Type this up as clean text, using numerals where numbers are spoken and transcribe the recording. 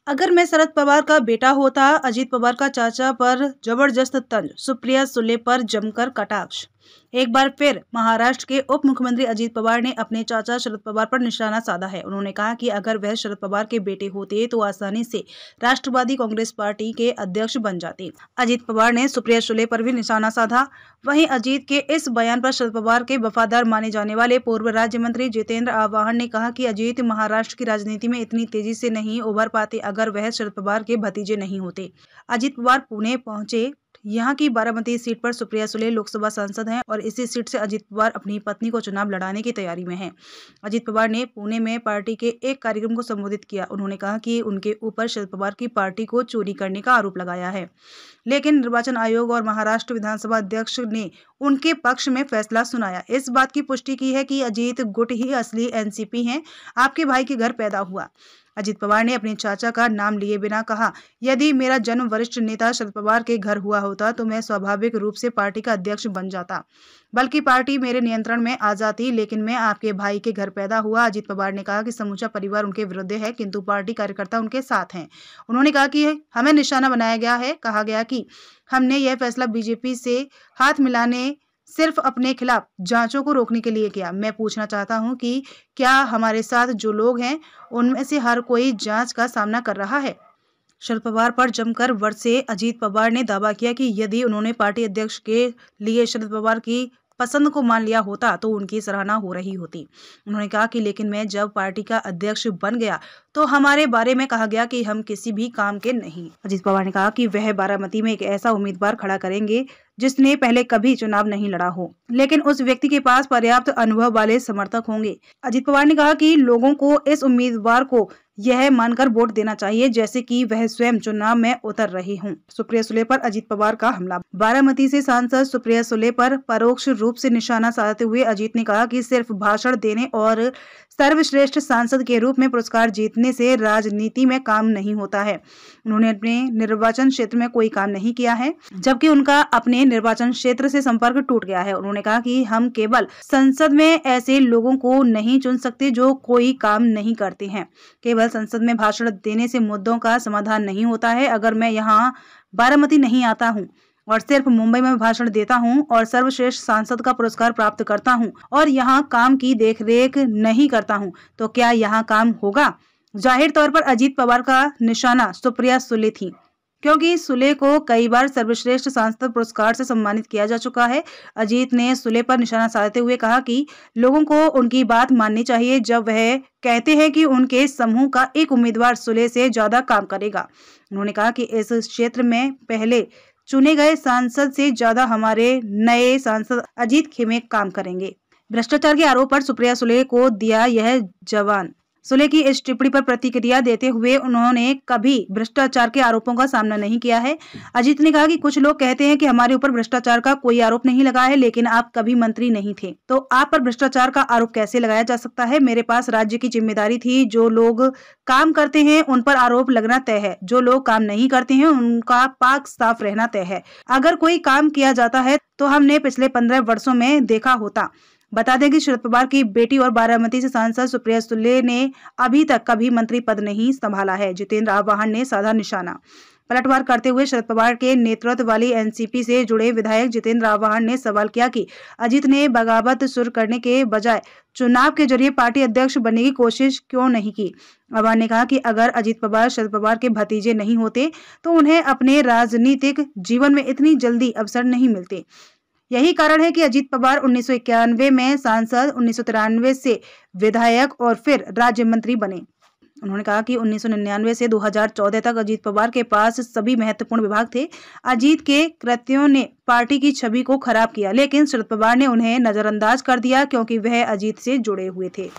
अगर मैं शरद पवार का बेटा होता, अजीत पवार का चाचा पर जबरदस्त तंज, सुप्रिया सुले पर जमकर कटाक्ष। एक बार फिर महाराष्ट्र के उप मुख्यमंत्री अजीत पवार ने अपने चाचा शरद पवार पर निशाना साधा है। उन्होंने कहा कि अगर वह शरद पवार के बेटे होते तो आसानी से राष्ट्रवादी कांग्रेस पार्टी के अध्यक्ष बन जाते। अजीत पवार ने सुप्रिया सुले पर भी निशाना साधा। वहीं अजीत के इस बयान पर शरद पवार के वफादार माने जाने वाले पूर्व राज्य मंत्री जितेंद्र आव्हाड ने कहा कि अजीत महाराष्ट्र की राजनीति में इतनी तेजी से नहीं उभर पाते अगर वह शरद पवार के भतीजे नहीं होते। अजीत पवार पुणे पहुंचे। यहाँ की बारामती सीट पर सुप्रिया सुले लोकसभा सांसद हैं और इसी सीट से अजीत पवार अपनी पत्नी को चुनाव लड़ाने की तैयारी में हैं। अजीत पवार ने पुणे में पार्टी के एक कार्यक्रम को संबोधित किया। उन्होंने कहा कि उनके ऊपर शरद पवार की पार्टी को चोरी करने का आरोप लगाया है, लेकिन निर्वाचन आयोग और महाराष्ट्र विधानसभा अध्यक्ष ने उनके पक्ष में फैसला सुनाया। इस बात की पुष्टि की है कि अजीत गुट ही असली एनसीपी हैं। आपके भाई के घर पैदा हुआ। अजीत पवार ने अपने चाचा का नाम लिए बिना कहा, यदि मेरा जन्म वरिष्ठ नेता शरद पवार के घर हुआ होता तो मैं स्वाभाविक रूप से पार्टी का अध्यक्ष बन जाता, बल्कि पार्टी मेरे नियंत्रण में आ जाती, लेकिन मैं आपके भाई के घर पैदा हुआ। अजीत पवार ने कहा कि समूचा परिवार उनके विरुद्ध है, किंतु पार्टी कार्यकर्ता उनके साथ हैं। उन्होंने कहा कि हमें निशाना बनाया गया है। कहा गया कि हमने यह फैसला बीजेपी से हाथ मिलाने सिर्फ अपने खिलाफ जांचों को रोकने के लिए किया। मैं पूछना चाहता हूं कि क्या हमारे साथ जो लोग हैं उनमें से हर कोई जांच का सामना कर रहा है? शरद पवार पर जमकर बरसे अजीत पवार ने दावा किया कि यदि उन्होंने पार्टी अध्यक्ष के लिए शरद पवार की पसंद को मान लिया होता तो उनकी सराहना हो रही होती। उन्होंने कहा कि लेकिन मैं जब पार्टी का अध्यक्ष बन गया तो हमारे बारे में कहा गया कि हम किसी भी काम के नहीं। अजीत पवार ने कहा कि वह बारामती में एक ऐसा उम्मीदवार खड़ा करेंगे जिसने पहले कभी चुनाव नहीं लड़ा हो, लेकिन उस व्यक्ति के पास पर्याप्त अनुभव वाले समर्थक होंगे। अजीत पवार ने कहा कि लोगों को इस उम्मीदवार को यह मानकर वोट देना चाहिए जैसे कि वह स्वयं चुनाव में उतर रही हूं। सुप्रिया सुले पर अजीत पवार का हमला। बारामती से सांसद सुप्रिया सुले पर परोक्ष रूप से निशाना साधते हुए अजीत ने कहा कि सिर्फ भाषण देने और सर्वश्रेष्ठ सांसद के रूप में पुरस्कार जीतने से राजनीति में काम नहीं होता है। उन्होंने अपने निर्वाचन क्षेत्र में कोई काम नहीं किया है, जबकि उनका अपने निर्वाचन क्षेत्र से संपर्क टूट गया है। उन्होंने कहा कि हम केवल संसद में ऐसे लोगों को नहीं चुन सकते जो कोई काम नहीं करते हैं। केवल संसद में भाषण देने से मुद्दों का समाधान नहीं होता है। अगर मैं यहाँ बारामती नहीं आता हूँ और सिर्फ मुंबई में भाषण देता हूं और सर्वश्रेष्ठ सांसद का पुरस्कार प्राप्त करता हूं और यहां काम की देखरेख नहीं करता हूं तो क्या यहां काम होगा? जाहिर तौर पर अजीत पवार का निशाना सुप्रिया सुले थी, क्योंकि सुले को कई बार सर्वश्रेष्ठ सांसद पुरस्कार से सम्मानित किया जा चुका है। अजीत ने सुले पर निशाना साधते हुए कहा कि लोगों को उनकी बात माननी चाहिए जब वह कहते हैं कि उनके समूह का एक उम्मीदवार सुले से ज्यादा काम करेगा। उन्होंने कहा कि इस क्षेत्र में पहले चुने गए सांसद से ज्यादा हमारे नए सांसद अजीत खेमे काम करेंगे। भ्रष्टाचार के आरोप पर सुप्रिया सुले को दिया यह जवाब। सुले की इस टिप्पणी पर प्रतिक्रिया देते हुए उन्होंने कभी भ्रष्टाचार के आरोपों का सामना नहीं किया है। अजीत ने कहा कि कुछ लोग कहते हैं कि हमारे ऊपर भ्रष्टाचार का कोई आरोप नहीं लगा है, लेकिन आप कभी मंत्री नहीं थे, तो आप पर भ्रष्टाचार का आरोप कैसे लगाया जा सकता है? मेरे पास राज्य की जिम्मेदारी थी। जो लोग काम करते हैं उन पर आरोप लगना तय है, जो लोग काम नहीं करते हैं उनका पाक साफ रहना तय है। अगर कोई काम किया जाता है तो हमने पिछले 15 वर्षों में देखा होता। बता दें कि शरद पवार की बेटी और बारामती से सांसद सुप्रिया सुले ने अभी तक कभी मंत्री पद नहीं संभाला है। जितेंद्र आव्हाड ने साधा निशाना। पलटवार करते हुए शरद पवार के नेतृत्व वाली एनसीपी से जुड़े विधायक जितेंद्र आव्हाड ने सवाल किया कि अजीत ने बगावत शुरू करने के बजाय चुनाव के जरिए पार्टी अध्यक्ष बनने की कोशिश क्यों नहीं की। आव्हाड ने कहा कि अगर अजीत पवार शरद पवार के भतीजे नहीं होते तो उन्हें अपने राजनीतिक जीवन में इतनी जल्दी अवसर नहीं मिलते। यही कारण है कि अजीत पवार 1991 में सांसद, 1993 से विधायक और फिर राज्य मंत्री बने। उन्होंने कहा कि 1999 से 2014 तक अजीत पवार के पास सभी महत्वपूर्ण विभाग थे। अजीत के कृत्यों ने पार्टी की छवि को खराब किया, लेकिन शरद पवार ने उन्हें नजरअंदाज कर दिया क्योंकि वह अजीत से जुड़े हुए थे।